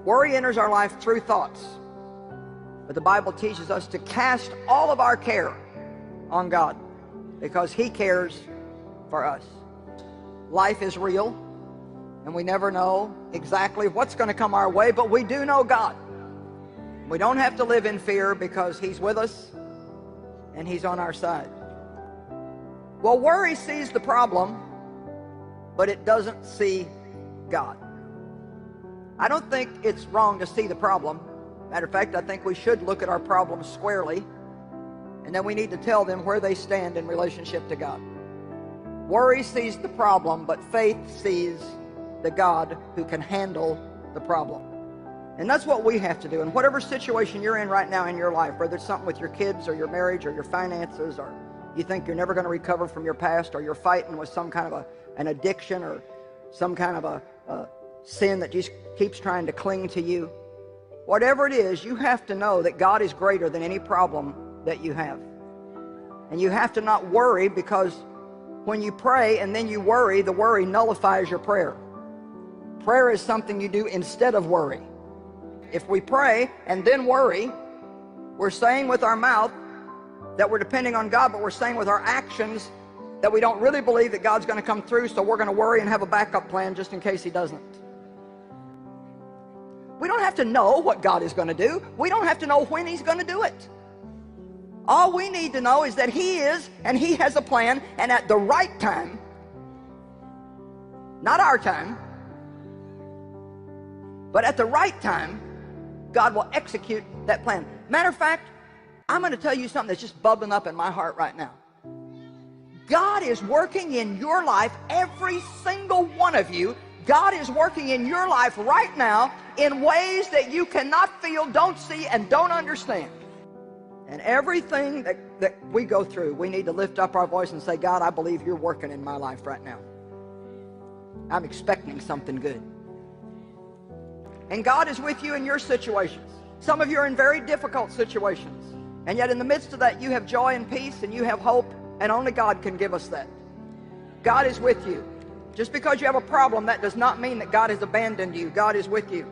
Worry enters our life through thoughts. But the Bible teaches us to cast all of our care on God because He cares for us. Life is real, and we never know exactly what's going to come our way, but we do know God. We don't have to live in fear because He's with us and He's on our side. Well, worry sees the problem, but it doesn't see God. I don't think it's wrong to see the problem. Matter of fact, I think we should look at our problems squarely, and then we need to tell them where they stand in relationship to God. Worry sees the problem, but faith sees the God who can handle the problem. And that's what we have to do. In whatever situation you're in right now in your life, whether it's something with your kids or your marriage or your finances, or you think you're never going to recover from your past, or you're fighting with some kind of an addiction or some kind of a sin that just keeps trying to cling to you. Whatever it is, you have to know that God is greater than any problem that you have. And you have to not worry, because when you pray and then you worry, the worry nullifies your prayer. Prayer is something you do instead of worry. If we pray and then worry, we're saying with our mouth that we're depending on God, but we're saying with our actions that we don't really believe that God's going to come through, so we're going to worry and have a backup plan just in case He doesn't. We don't have to know what God is going to do. We don't have to know when He's going to do it. All we need to know is that He is, and He has a plan, and at the right time, not our time, but at the right time, God will execute that plan. Matter of fact, I'm going to tell you something that's just bubbling up in my heart right now. God is working in your life, every single one of you. God is working in your life right now in ways that you cannot feel, don't see, and don't understand. And everything that we go through, we need to lift up our voice and say, God, I believe you're working in my life right now. I'm expecting something good. And God is with you in your situations. Some of you are in very difficult situations. And yet in the midst of that, you have joy and peace and you have hope, and only God can give us that. God is with you. Just because you have a problem, that does not mean that God has abandoned you. God is with you.